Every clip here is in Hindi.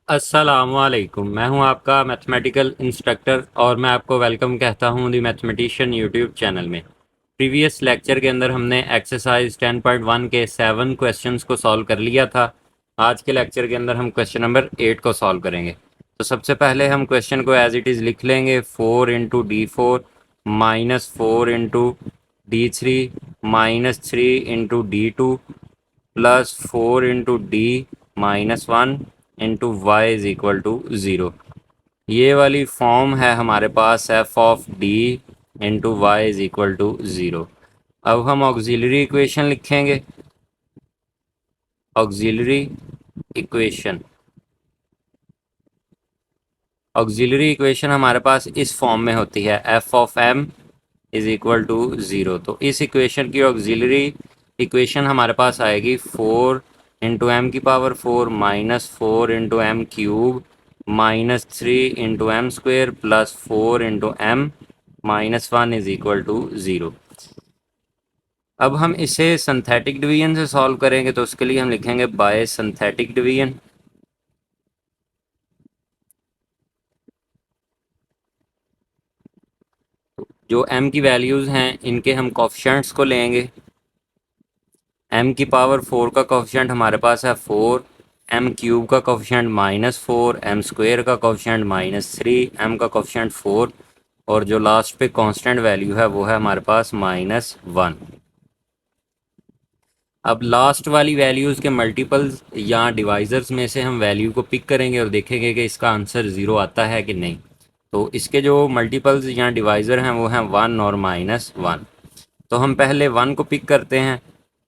अस्सलामुअलैकुम। मैं हूं आपका मैथमेटिकल इंस्ट्रक्टर और मैं आपको वेलकम कहता हूं दी मैथमेटिशियन यूट्यूब चैनल में। प्रीवियस लेक्चर के अंदर हमने एक्सरसाइज 10.1 के 7 क्वेश्चंस को सॉल्व कर लिया था। आज के लेक्चर के अंदर हम क्वेश्चन नंबर 8 को सॉल्व करेंगे। तो सबसे पहले हम क्वेश्चन को एज इट इज़ लिख लेंगे। 4 × D4 -4 × D3 -3 × D2 +4 × D -1 × y = 0। ये वाली फॉर्म है हमारे पास f(d)(y)= 0। अब हम ऑक्सिलरी इक्वेशन लिखेंगे। ऑक्सिलरी इक्वेशन ऑक्सिलरी इक्वेशन हमारे पास इस फॉर्म में होती है f(m)=0। तो इस इक्वेशन की ऑक्सिलरी इक्वेशन हमारे पास आएगी 4 × m⁴ -4 × m³ -3 × m² +4 × m−1 = 0। अब हम इसे सिंथेटिक डिवीजन से सॉल्व करेंगे, तो उसके लिए हम लिखेंगे बाय सिंथेटिक डिवीजन। जो m की वैल्यूज़ हैं इनके हम कोफिशिएंट्स को लेंगे। m⁴ का कोफिशिएंट हमारे पास है 4, m³ का कोफिशिएंट -4, m² का कोफिशिएंट -3, m का कोफिशिएंट 4 और जो लास्ट पे कांस्टेंट वैल्यू है वो है हमारे पास -1। अब लास्ट वाली वैल्यूज़ के मल्टीपल्स या डिवाइज़र्स में से हम वैल्यू को पिक करेंगे और देखेंगे कि इसका आंसर 0 आता है कि नहीं। तो इसके जो मल्टीपल्स या डिवाइज़र हैं वो हैं 1 और -1। तो हम पहले 1 को पिक करते हैं।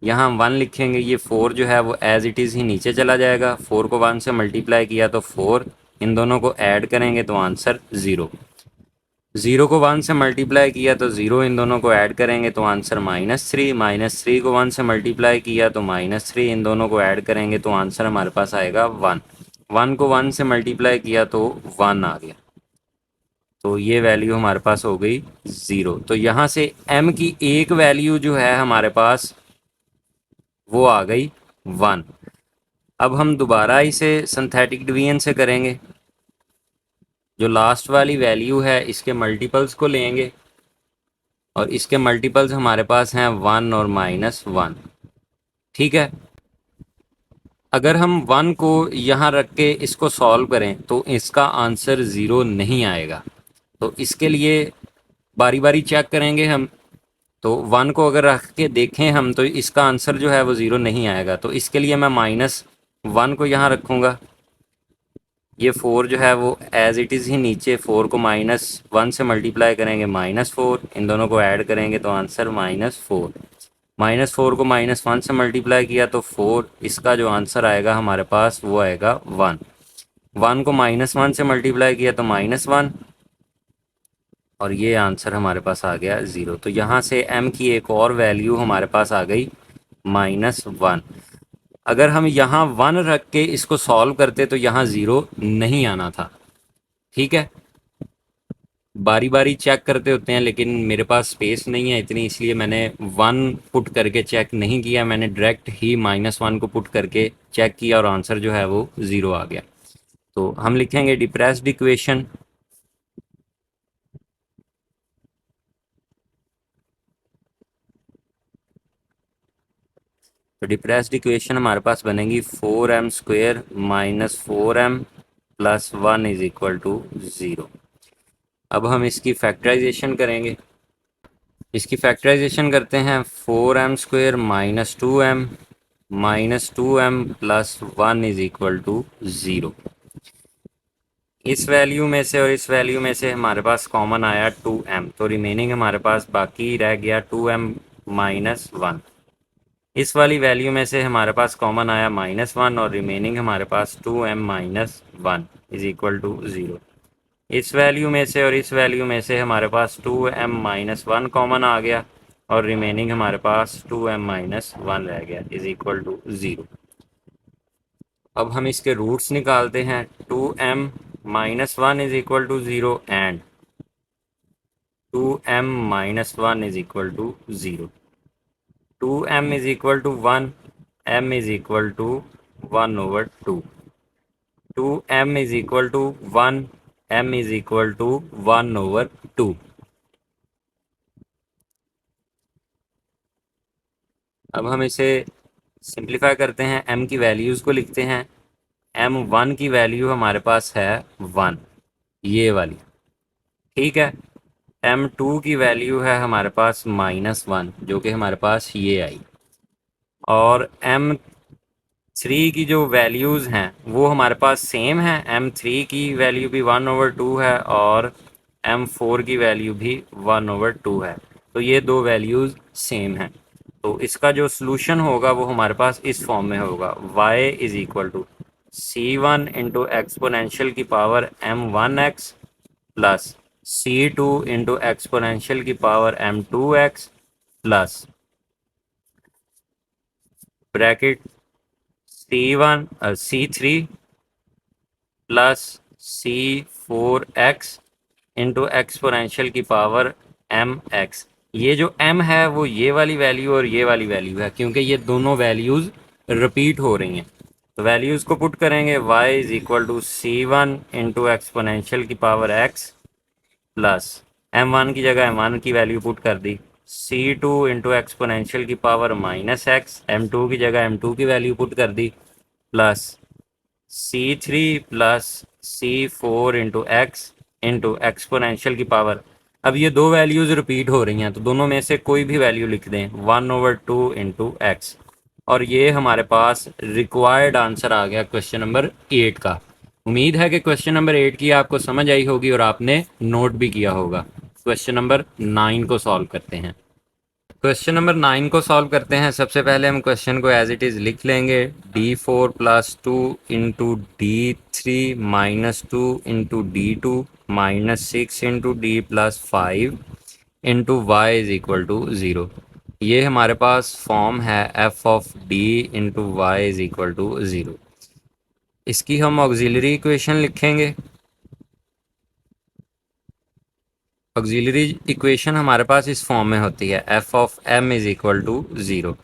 यहाँ हम 1 लिखेंगे। ये 4 जो है वो एज़ इट इज़ ही नीचे चला जाएगा। 4 को 1 से मल्टीप्लाई किया तो 4, इन दोनों को ऐड करेंगे तो आंसर 0। 0 को 1 से मल्टीप्लाई किया तो 0, इन दोनों को ऐड करेंगे तो आंसर -3। -3 को 1 से मल्टीप्लाई किया तो -3, इन दोनों को ऐड करेंगे तो आंसर हमारे पास आएगा 1। 1 को 1 से मल्टीप्लाई किया तो 1 आ गया। तो ये वैल्यू हमारे पास हो गई 0। तो यहाँ से m की एक वैल्यू जो है हमारे पास वो आ गई 1। अब हम दोबारा इसे सिंथेटिक डिवीजन से करेंगे। जो लास्ट वाली वैल्यू है इसके मल्टीपल्स को लेंगे और इसके मल्टीपल्स हमारे पास हैं 1 और -1। ठीक है। अगर हम 1 को यहाँ रख के इसको सॉल्व करें तो इसका आंसर 0 नहीं आएगा। तो इसके लिए बारी बारी चेक करेंगे हम। तो 1 को अगर रख के देखें हम तो इसका आंसर जो है वो 0 नहीं आएगा। तो इसके लिए मैं -1 को यहाँ रखूँगा। ये 4 जो है वो एज़ इट इज़ ही नीचे, 4 को -1 से मल्टीप्लाई करेंगे -4, इन दोनों को ऐड करेंगे तो आंसर -4। -4 को -1 से मल्टीप्लाई किया तो 4, इसका जो आंसर आएगा हमारे पास वो आएगा 1। 1 को -1 से मल्टीप्लाई किया तो -1 और ये आंसर हमारे पास आ गया 0। तो यहाँ से m की एक और वैल्यू हमारे पास आ गई -1। अगर हम यहाँ 1 रख के इसको सॉल्व करते तो यहाँ 0 नहीं आना था। ठीक है। बारी बारी चेक करते होते हैं लेकिन मेरे पास स्पेस नहीं है इतनी, इसलिए मैंने 1 पुट करके चेक नहीं किया। मैंने डायरेक्ट ही -1 को पुट करके चेक किया और आंसर जो है वो 0 आ गया। तो हम लिखेंगे डिप्रेस्ड इक्वेशन। तो डिप्रेस्ड इक्वेशन हमारे पास बनेगी 4m² -4m +1 = 0। अब हम इसकी फैक्टराइजेशन करेंगे। इसकी फैक्टराइजेशन करते हैं। 4m² -2m -2m +1 = 0। इस वैल्यू में से और इस वैल्यू में से हमारे पास कॉमन आया 2m, तो रिमेनिंग हमारे पास बाकी रह गया 2m -1। इस वाली वैल्यू में से हमारे पास कॉमन आया -1 और रिमेनिंग हमारे पास 2m -1 = 0। इस वैल्यू में से और इस वैल्यू में से हमारे पास 2m -1 कॉमन आ गया और रिमेनिंग हमारे पास 2m -1 रह गया = 0। अब हम इसके रूट्स निकालते हैं। 2m -1 = 0 and 2m -1 = 0। 2m = 1, m = 1/2। 2m is equal to 1, m is equal to 1/2। अब हम इसे सिंप्लीफाई करते हैं, m की वैल्यूज़ को लिखते हैं। m1 की वैल्यू हमारे पास है 1, ये वाली, ठीक है। m2 की वैल्यू है हमारे पास -1, जो कि हमारे पास ये आई। और m3 की जो वैल्यूज़ हैं वो हमारे पास सेम है। m3 की वैल्यू भी 1/2 है और m4 की वैल्यू भी 1/2 है। तो ये दो वैल्यूज़ सेम हैं। तो इसका जो सलूशन होगा वो हमारे पास इस फॉर्म में होगा, y is equal to c1 into exponential की power m1x plus c2 into exponential की power m2x plus bracket c3 plus c4x into exponential की पावर mx। ये जो m है वो ये वाली वैल्यू और ये वाली वैल्यू है, क्योंकि ये दोनों वैल्यूज़ रिपीट हो रही हैं। तो वैल्यूज़ को पुट करेंगे, y is equal to c1 into exponential की पावर x प्लस m1 की जगह m1 की वैल्यू पुट कर दी, c2 इंटू एक्सपोनेंशियल की पावर -x, m2 की जगह m2 की वैल्यू पुट कर दी, plus c3 plus c4 into x into exponential की पावर। अब ये दो वैल्यूज़ रिपीट हो रही हैं तो दोनों में से कोई भी वैल्यू लिख दें, 1/2 इंटू एक्स। और ये हमारे पास रिक्वायर्ड आंसर आ गया क्वेश्चन नंबर 8 का। उम्मीद है कि क्वेश्चन नंबर 8 की आपको समझ आई होगी और आपने नोट भी किया होगा। क्वेश्चन नंबर 9 को सॉल्व करते हैं। क्वेश्चन नंबर 9 को सॉल्व करते हैं। सबसे पहले हम क्वेश्चन को एज इट इज़ लिख लेंगे, d4 plus 2 into d3 minus 2 into d2 minus 6 into d plus 5 into Y is equal to 0। ये हमारे पास फॉर्म है f of d into Y is equal to 0। इसकी हम ऑक्सिलरी इक्वेशन लिखेंगे। ऑक्सिलरी इक्वेशन हमारे पास इस फॉर्म में होती है, f of m is equal to 0।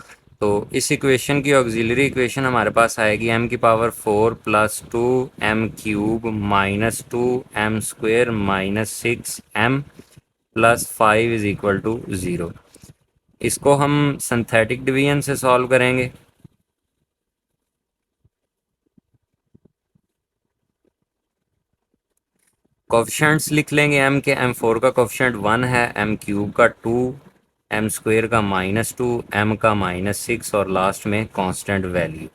तो इस इक्वेशन की ऑक्सिलरी इक्वेशन हमारे पास आएगी m की power 4 plus 2 m cube minus 2 m square minus 6 m plus 5 is equal to 0। इसको हम सिंथेटिक डिवीजन से सॉल्व करेंगे। कोफिशेंट्स लिख लेंगे m के, m4 का कोफिशेंट 1 है, m क्यूब का 2, m स्क्वेयर का -2, m का -6 और लास्ट में कांस्टेंट वैल्यू।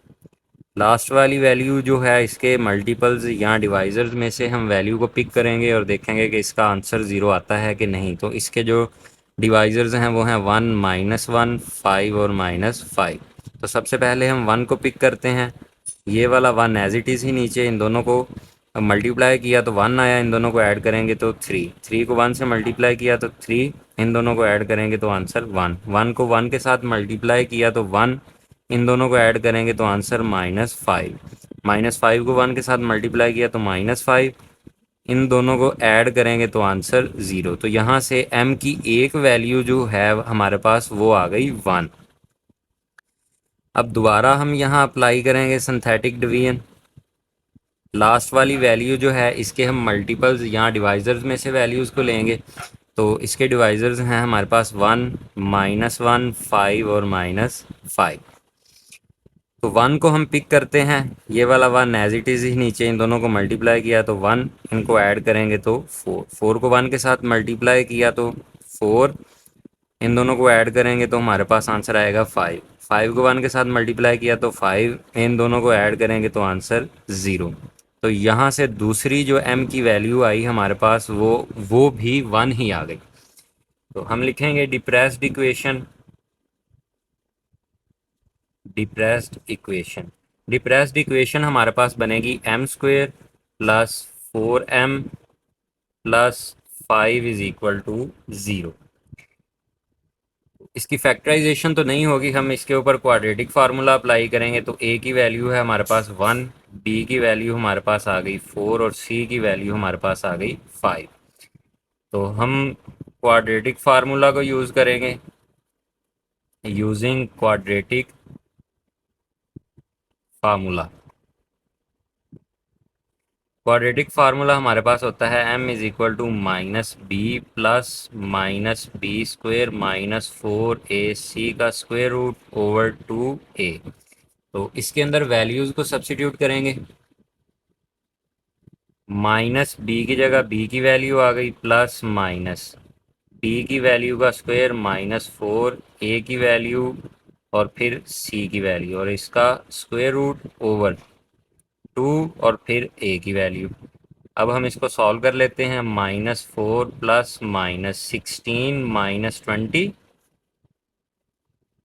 लास्ट वाली वैल्यू जो है इसके मल्टीपल्स या डिवाइजर्स में से हम वैल्यू को पिक करेंगे और देखेंगे कि इसका आंसर 0 आता है कि नहीं। तो इसके जो डिवाइजर्स हैं वो हैं 1, -1, 5 और -5। तो सबसे पहले हम 1 को पिक करते हैं। ये वाला 1 एज इट इज़ ही नीचे, इन दोनों को मल्टीप्लाई किया तो 1 आया, इन दोनों को ऐड करेंगे तो 3 को 1 से मल्टीप्लाई किया तो 3, इन दोनों को ऐड करेंगे तो आंसर 1 को 1 के साथ मल्टीप्लाई किया तो 1, इन दोनों को ऐड करेंगे तो आंसर -5, -5 को 1 के साथ मल्टीप्लाई किया तो -5, इन दोनों को ऐड करेंगे तो आंसर 0। तो यहाँ से m की एक वैल्यू जो है हमारे पास वो आ गई 1। अब दोबारा हम यहाँ अप्लाई करेंगे सिंथेटिक डिवीजन। लास्ट वाली वैल्यू जो है इसके हम मल्टीपल्स या डिवाइजर्स में से वैल्यूज़ को लेंगे। तो इसके डिवाइजर्स हैं हमारे पास 1, -1, 5 और -5। तो 1 को हम पिक करते हैं, ये वाला 1 एज इट इज़ ही नीचे, इन दोनों को मल्टीप्लाई किया तो 1, इनको ऐड करेंगे तो 4 को 1 के साथ मल्टीप्लाई किया तो 4, इन दोनों को ऐड करेंगे तो हमारे पास आंसर आएगा 5 को 1 के साथ मल्टीप्लाई किया तो 5, इन दोनों को ऐड करेंगे तो आंसर 0। तो यहाँ से दूसरी जो m की वैल्यू आई हमारे पास वो भी 1 ही आ गई। तो हम लिखेंगे डिप्रेस्ड इक्वेशन हमारे पास बनेगी m square plus 4m plus 5 is equal to 0। इसकी फैक्टराइजेशन तो नहीं होगी, हम इसके ऊपर क्वाड्रेटिक फार्मूला अप्लाई करेंगे। तो a की वैल्यू है हमारे पास 1, b की वैल्यू हमारे पास आ गई 4 और c की वैल्यू हमारे पास आ गई 5। तो हम क्वाड्रेटिक फार्मूला को यूज़ करेंगे। Using quadratic formula, quadratic formula हमारे पास होता है m is equal to minus B plus minus B square minus 4ac का स्क्वायर रूट ओवर 2a। तो इसके अंदर वैल्यूज़ को सब्स्टिट्यूट करेंगे। माइनस बी की जगह बी की वैल्यू आ गई प्लस माइनस बी की वैल्यू का स्क्वायर माइनस 4a की वैल्यू और फिर c की वैल्यू और इसका स्क्वायर रूट ओवर 2 और फिर a की वैल्यू। अब हम इसको सॉल्व कर लेते हैं। -4 प्लस -16 -20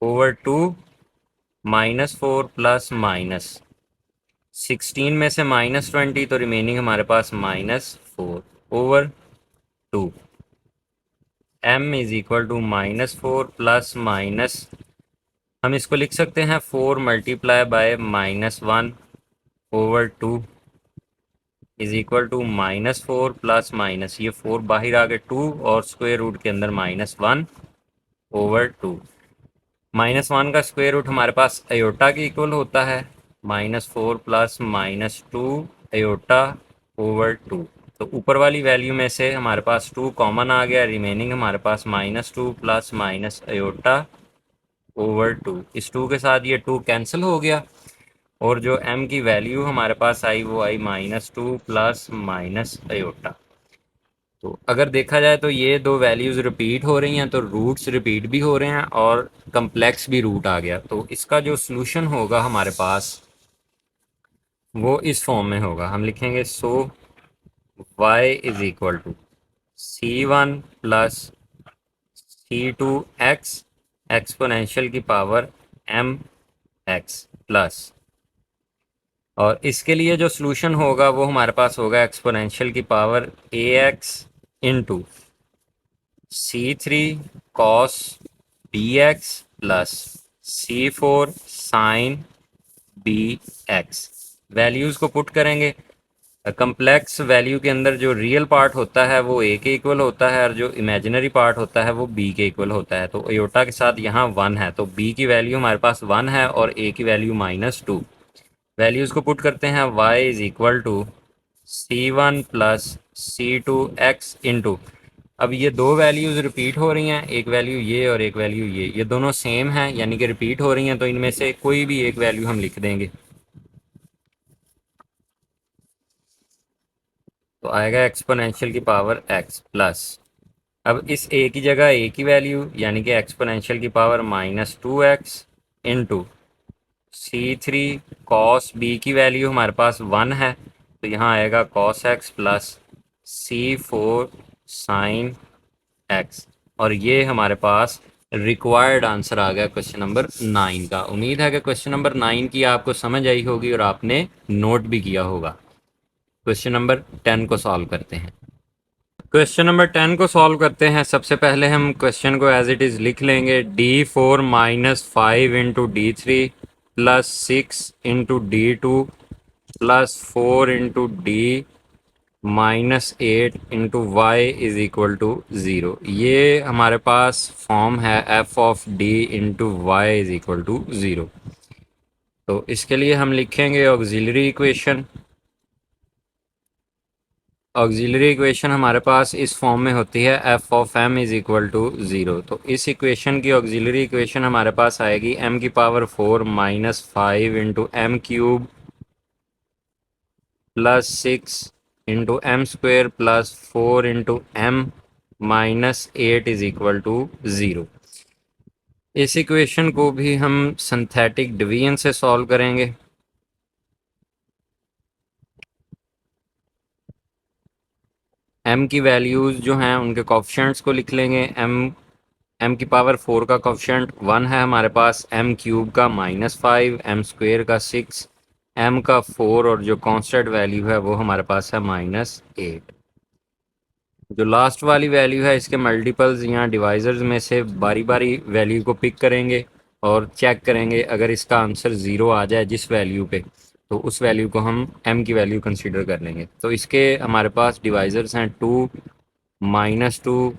ओवर 2 -4 प्लस -16 में से -20 तो रिमेनिंग हमारे पास -4 over 2। m is equal to -4 plus minus, हम इसको लिख सकते हैं 4 multiply by -1 over 2 is equal to -4 plus minus, ये 4 बाहर आ गए 2 और स्क्वायर रूट के अंदर -1 ओवर 2। -1 का स्क्वायर रूट हमारे पास अयोटा के इक्वल होता है। -4 प्लस -2 अयोटा ओवर 2। तो ऊपर वाली वैल्यू में से हमारे पास 2 कॉमन आ गया, रिमेनिंग हमारे पास -2 प्लस माइनस अयोटा ओवर 2। इस 2 के साथ ये 2 कैंसिल हो गया और जो m की वैल्यू हमारे पास आई वो आई -2 प्लस माइनस अयोटा। तो अगर देखा जाए तो ये दो वैल्यूज़ रिपीट हो रही हैं तो रूट्स रिपीट भी हो रहे हैं और कम्प्लेक्स भी रूट आ गया। तो इसका जो सॉल्यूशन होगा हमारे पास वो इस फॉर्म में होगा। हम लिखेंगे so y is equal to c1 plus c2x exponential की पावर m x प्लस, और इसके लिए जो सॉल्यूशन होगा वो हमारे पास होगा एक्सपोनेंशियल की power ax into c3 cos bx plus c4 sin bx। Values को पुट करेंगे। कम्प्लेक्स वैल्यू के अंदर जो रियल पार्ट होता है वो a के इक्वल होता है और जो इमेजिनरी पार्ट होता है वो b के इक्वल होता है। तो अयोटा के साथ यहाँ 1 है तो b की वैल्यू हमारे पास 1 है और a की वैल्यू -2। वैल्यूज़ को पुट करते हैं। y is equal to c1 plus c2x into, अब ये दो वैल्यूज़ रिपीट हो रही हैं, एक वैल्यू ये और एक वैल्यू ये दोनों सेम हैं यानी कि रिपीट हो रही हैं, तो इनमें से कोई भी एक वैल्यू हम लिख देंगे तो आएगा एक्सपोनेंशियल की पावर x प्लस, अब इस a की जगह a की वैल्यू यानी कि एक्सपोनेंशियल की power -2x into c3 cos b की वैल्यू हमारे पास 1 है तो यहाँ आएगा cos x plus c4 sin x, और ये हमारे पास रिक्वायर्ड आंसर आ गया क्वेश्चन नंबर 9 का। उम्मीद है कि क्वेश्चन नंबर 9 की आपको समझ आई होगी और आपने नोट भी किया होगा। क्वेश्चन नंबर 10 को सॉल्व करते हैं। क्वेश्चन नंबर 10 को सॉल्व करते हैं। सबसे पहले हम क्वेश्चन को एज इट इज़ लिख लेंगे। d4 minus 5 into d3 plus 6 into d2 plus 4 into d -8 into Y is equal to 0। ये हमारे पास फॉर्म है f of d into Y is equal to 0। तो इसके लिए हम लिखेंगे ऑक्सिलरी इक्वेशन। ऑक्सिलरी इक्वेशन हमारे पास इस फॉर्म में होती है f of m is equal to 0। तो इस इक्वेशन की ऑक्सिलरी इक्वेशन हमारे पास आएगी m की power 4 -5 into m cube plus 6 into m square plus 4 into m -8 is equal to 0। इस इक्वेशन को भी हम सिंथेटिक डिवीजन से सॉल्व करेंगे। m की वैल्यूज़ जो हैं उनके कोफिशिएंट्स को लिख लेंगे। m की पावर 4 का कोफिशिएंट 1 है हमारे पास, m क्यूब का -5, m स्क्वेयर का 6, m का 4 और जो कांस्टेंट वैल्यू है वो हमारे पास है -8। जो लास्ट वाली वैल्यू है इसके मल्टीपल्स या डिवाइजर्स में से बारी बारी वैल्यू को पिक करेंगे और चेक करेंगे। अगर इसका आंसर 0 आ जाए जिस वैल्यू पे तो उस वैल्यू को हम m की वैल्यू कंसीडर कर लेंगे। तो इसके हमारे पास डिवाइजर्स हैं 2 -2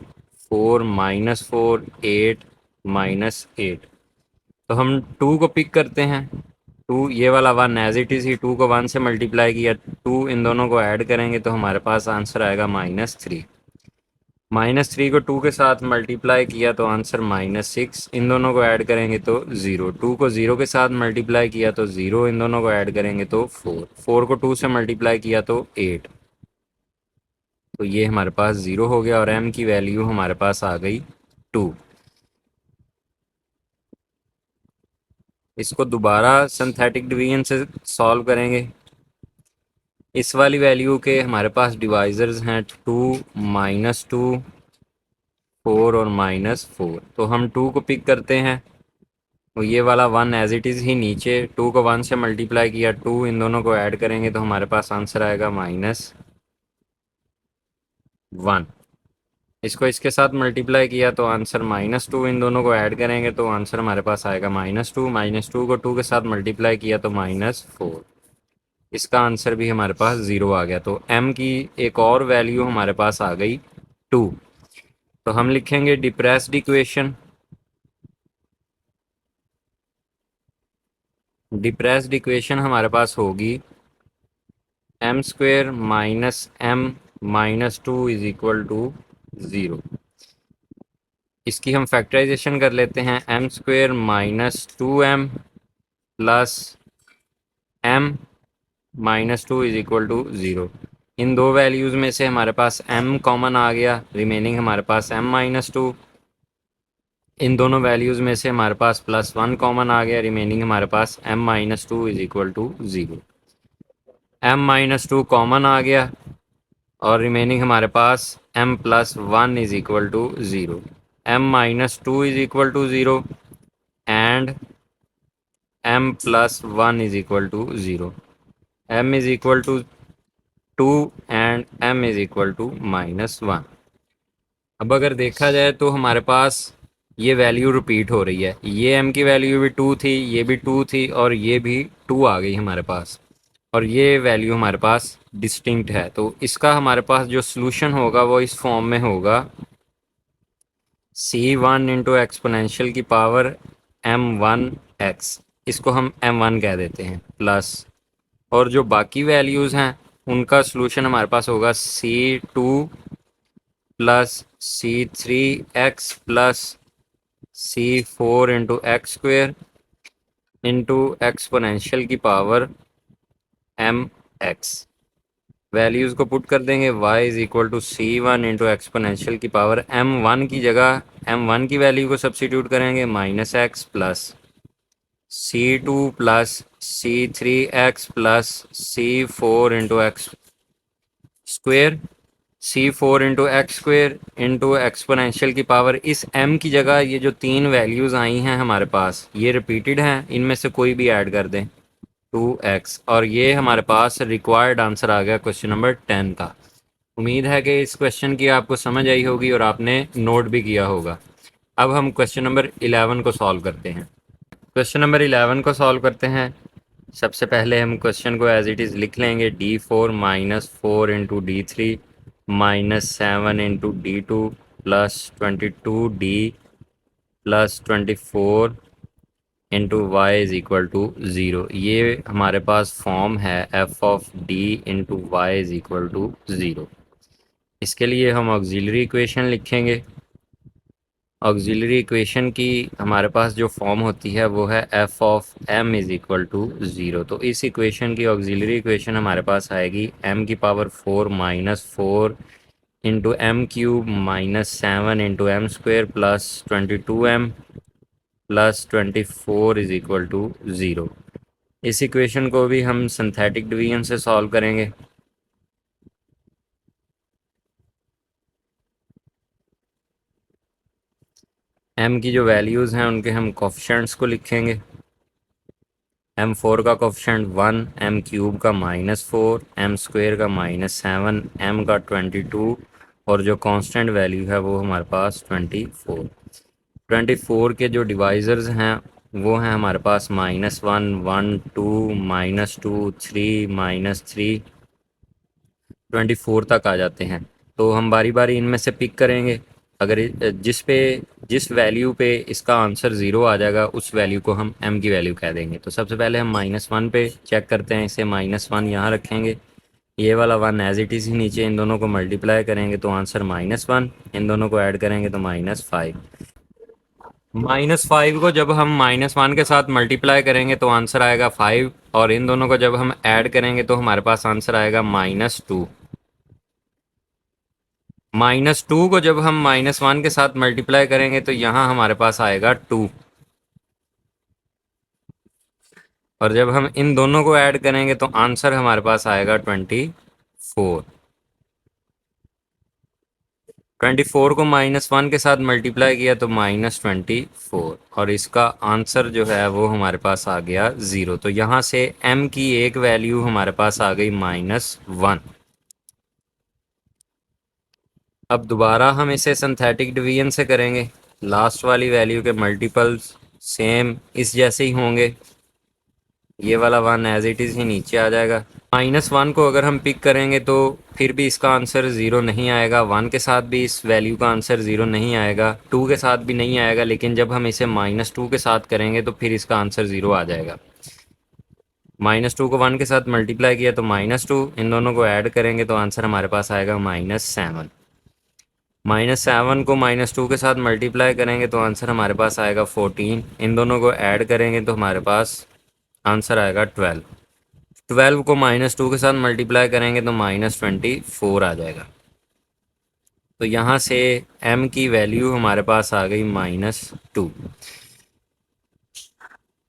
4 -4 8 -8। तो हम 2 को पिक करते हैं। टू, ये वाला वन एज इट इज़ ही, टू को वन से मल्टीप्लाई किया, टू इन दोनों को ऐड करेंगे तो हमारे पास आंसर आएगा -3। -3 को टू के साथ मल्टीप्लाई किया तो आंसर -6, इन दोनों को ऐड करेंगे तो ज़ीरो, टू को ज़ीरो के साथ मल्टीप्लाई किया तो ज़ीरो, इन दोनों को ऐड करेंगे तो 4, 4 को टू से मल्टीप्लाई किया तो 8। तो ये हमारे पास ज़ीरो हो गया और m की वैल्यू हमारे पास आ गई 2। इसको दोबारा सिंथेटिक डिवीजन से सॉल्व करेंगे। इस वाली वैल्यू के हमारे पास डिवाइजर्स हैं 2, -2, 4 और -4। तो हम 2 को पिक करते हैं, तो ये वाला वन एज इट इज़ ही नीचे, 2 को 1 से मल्टीप्लाई किया, 2 इन दोनों को ऐड करेंगे तो हमारे पास आंसर आएगा -1। इसको इसके साथ मल्टीप्लाई किया तो आंसर -2, इन दोनों को ऐड करेंगे तो आंसर हमारे पास आएगा -2, -2 को 2 के साथ मल्टीप्लाई किया तो -4। इसका आंसर भी हमारे पास ज़ीरो आ गया। तो m की एक और वैल्यू हमारे पास आ गई 2। तो हम लिखेंगे डिप्रेस्ड इक्वेशन। डिप्रेस्ड इक्वेशन हमारे पास होगी m² - m -2 is equal to 0। इसकी हम फैक्टराइजेशन कर लेते हैं, m² - 2m plus m -2 is equal to 0। इन दो वैल्यूज़ में से हमारे पास m कॉमन आ गया, रिमेनिंग हमारे पास m -2। इन दोनों वैल्यूज़ में से हमारे पास +1 कॉमन आ गया, रिमेनिंग हमारे पास m -2 is equal to 0। m -2 common आ गया और रिमेनिंग हमारे पास m+1 is equal to 0। m -2 is equal to 0 and m+1 is equal to 0। m is equal to 2 and m is equal to -1। अब अगर देखा जाए तो हमारे पास ये वैल्यू रिपीट हो रही है, ये m की वैल्यू भी 2 थी, ये भी 2 थी और ये भी 2 आ गई हमारे पास, और ये वैल्यू हमारे पास डिस्टिंक्ट है। तो इसका हमारे पास जो सॉल्यूशन होगा वो इस फॉर्म में होगा c1 इंटू एक्सपोनेंशियल की पावर m1x, इसको हम m1 कह देते हैं, प्लस, और जो बाकी वैल्यूज़ हैं उनका सॉल्यूशन हमारे पास होगा c2 plus c3x plus c4 into x² into exponential की पावर mx। वैल्यूज़ को पुट कर देंगे, y is equal to c1 into exponential की पावर m1 की जगह m1 की वैल्यू को सब्सिट्यूट करेंगे -x plus c2 plus c3x plus c4 into x square, c4 into x square into exponential की पावर, इस m की जगह ये जो तीन वैल्यूज़ आई हैं हमारे पास ये रिपीटेड हैं, इनमें से कोई भी ऐड कर दें 2x, और ये हमारे पास रिक्वायर्ड आंसर आ गया क्वेश्चन नंबर 10 का। उम्मीद है कि इस क्वेश्चन की आपको समझ आई होगी और आपने नोट भी किया होगा। अब हम क्वेश्चन नंबर 11 को सॉल्व करते हैं। क्वेश्चन नंबर 11 को सॉल्व करते हैं। सबसे पहले हम क्वेश्चन को एज इट इज़ लिख लेंगे, d4 -4 into d3 -7 into d2 plus 22d plus 24 into y is equal to 0। ये हमारे पास फॉर्म है f of d into y is equal to 0। इसके लिए हम ऑक्सिलरी इक्वेशन लिखेंगे। ऑक्सिलरी इक्वेशन की हमारे पास जो फॉर्म होती है वो है f of m is equal to 0। तो इस इक्वेशन की ऑक्सिलरी इक्वेशन हमारे पास आएगी m की power 4 -4 into m³ -7 into m² plus 22m plus 24 is equal to 0। इस इक्वेशन को भी हम सिंथेटिक डिवीजन से सॉल्व करेंगे। m की जो वैल्यूज़ हैं उनके हम कोफिशिएंट्स को लिखेंगे। m4 का कोफिशिएंट 1, m³ का -4, m² का -7, m का 22 और जो कांस्टेंट वैल्यू है वो हमारे पास 24। 24 के जो डिवाइज़र्स हैं वो हैं हमारे पास -1, 1, 2, -2, 3, -3, 24 तक आ जाते हैं। तो हम बारी बारी इनमें से पिक करेंगे। अगर जिस वैल्यू पे इसका आंसर ज़ीरो आ जाएगा उस वैल्यू को हम m की वैल्यू कह देंगे। तो सबसे पहले हम -1 पे चेक करते हैं, इसे -1 यहाँ रखेंगे, ये वाला 1 एज इट इज़ ही नीचे, इन दोनों को मल्टीप्लाई करेंगे तो आंसर -1, इन दोनों को ऐड करेंगे तो -5। -5 को जब हम -1 के साथ मल्टीप्लाई करेंगे तो आंसर आएगा 5, और इन दोनों को जब हम ऐड करेंगे तो हमारे पास आंसर आएगा -2। -2 को जब हम -1 के साथ मल्टीप्लाई करेंगे तो यहाँ हमारे पास आएगा 2, और जब हम इन दोनों को ऐड करेंगे तो आंसर हमारे पास आएगा 24। 24 को -1 के साथ मल्टीप्लाई किया तो -24, और इसका आंसर जो है वो हमारे पास आ गया 0। तो यहाँ से m की एक वैल्यू हमारे पास आ गई -1। अब दोबारा हम इसे सिंथेटिक डिवीजन से करेंगे, लास्ट वाली वैल्यू के मल्टीपल्स सेम इस जैसे ही होंगे, ये वाला 1 एज इट इज़ ही नीचे आ जाएगा। -1 को अगर हम पिक करेंगे तो फिर भी इसका आंसर 0 नहीं आएगा, 1 के साथ भी इस वैल्यू का आंसर 0 नहीं आएगा, 2 के साथ भी नहीं आएगा, लेकिन जब हम इसे -2 के साथ करेंगे तो फिर इसका आंसर 0 आ जाएगा। -2 को 1 के साथ मल्टीप्लाई किया तो -2, इन दोनों को ऐड करेंगे तो आंसर हमारे पास आएगा -7। -7 को -2 के साथ मल्टीप्लाई करेंगे तो आंसर हमारे पास आएगा 14, इन दोनों को ऐड करेंगे तो हमारे पास आंसर आएगा 12। 12 को -2 के साथ मल्टीप्लाई करेंगे तो -24 आ जाएगा। तो यहाँ से m की वैल्यू हमारे पास आ गई -2।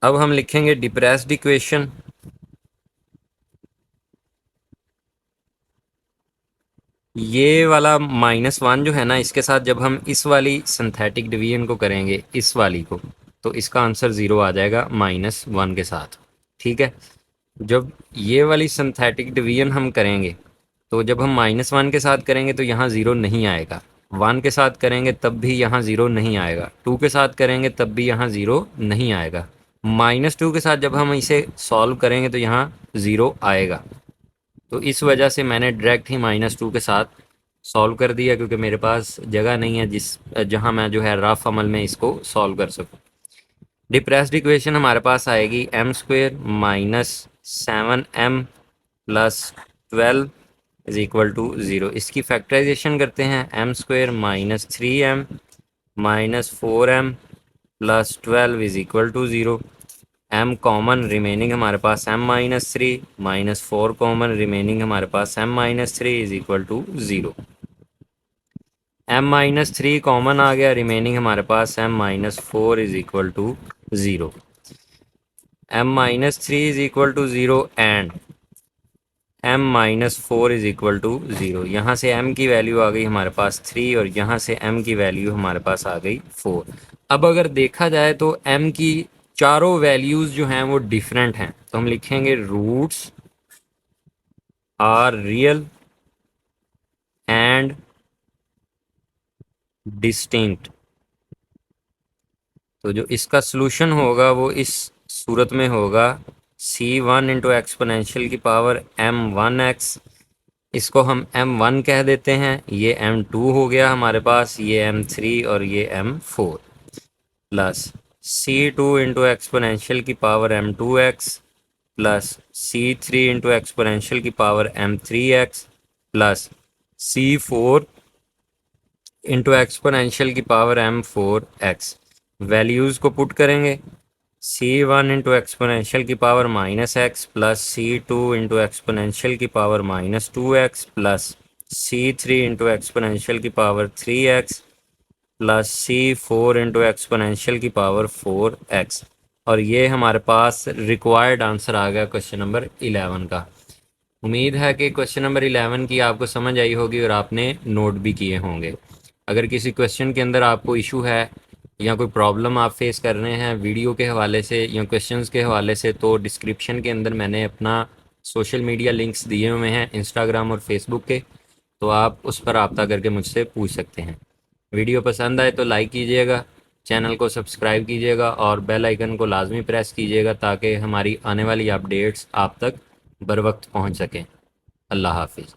अब हम लिखेंगे डिप्रेस्ड इक्वेशन। ये वाला -1 जो है ना, इसके साथ जब हम इस वाली सिंथेटिक डिवीजन को करेंगे, इस वाली को, तो इसका आंसर 0 आ जाएगा -1 के साथ। ठीक है, जब ये वाली सिंथेटिक डिवीजन हम करेंगे तो जब हम -1 के साथ करेंगे तो यहाँ 0 नहीं आएगा, 1 के साथ करेंगे तब भी यहाँ 0 नहीं आएगा, 2 के साथ करेंगे तब भी यहाँ 0 नहीं आएगा, -2 के साथ जब हम इसे सॉल्व करेंगे तो यहाँ 0 आएगा। तो इस वजह से मैंने डायरेक्ट ही -2 के साथ सॉल्व कर दिया, क्योंकि मेरे पास जगह नहीं है जहाँ मैं जो है रफ अमल में इसको सॉल्व कर सकूँ। डिप्रेस्ड इक्वेशन हमारे पास आएगी m² - 7m + 12 is equal to 0। इसकी फैक्टराइजेशन करते हैं, m² - 3m - 4m + 12 is equal to 0। m common remaining हमारे पास m-3 -4 कॉमन रिमेनिंग हमारे पास m-3 is equal to 0। m-3 common आ गया, रिमेनिंग हमारे पास m-4 is equal to 0। m-3 is equal to 0 and m-4 is equal to 0। यहाँ से m की वैल्यू आ गई हमारे पास 3, और यहाँ से m की वैल्यू हमारे पास आ गई 4। अब अगर देखा जाए तो m की चारों वैल्यूज़ जो हैं वो डिफरेंट हैं, तो हम लिखेंगे roots are real and distinct. तो जो इसका सॉल्यूशन होगा वो इस सूरत में होगा, c1 × एक्सपोनेंशियल की पावर m1x, इसको हम m1 कह देते हैं, ये m2 हो गया हमारे पास, ये m3 और ये m4, प्लस c2 × एक्सपोनेंशियल की power m2x plus c3 × exponential की power m3x plus c4 × exponential की पावर m4x। वैल्यूज़ को पुट करेंगे, c1 × एक्सपोनेंशियल की power -x plus c2 × exponential की power -2x plus c3 × exponential की power 3x plus c4 × exponential की पावर 4x। और ये हमारे पास रिक्वायर्ड आंसर आ गया क्वेश्चन नंबर 11 का। उम्मीद है कि क्वेश्चन नंबर 11 की आपको समझ आई होगी और आपने नोट भी किए होंगे। अगर किसी क्वेश्चन के अंदर आपको इशू है या कोई प्रॉब्लम आप फेस कर रहे हैं वीडियो के हवाले से या क्वेश्चंस के हवाले से, तो डिस्क्रिप्शन के अंदर मैंने अपना सोशल मीडिया लिंक्स दिए हुए हैं, इंस्टाग्राम और फेसबुक के, तो आप उस पर रब्ता करके मुझसे पूछ सकते हैं। वीडियो पसंद आए तो लाइक कीजिएगा, चैनल को सब्सक्राइब कीजिएगा और बेल आइकन को लाजमी प्रेस कीजिएगा ताकि हमारी आने वाली अपडेट्स आप तक बर वक्त पहुँच सकें। अल्लाह हाफिज़।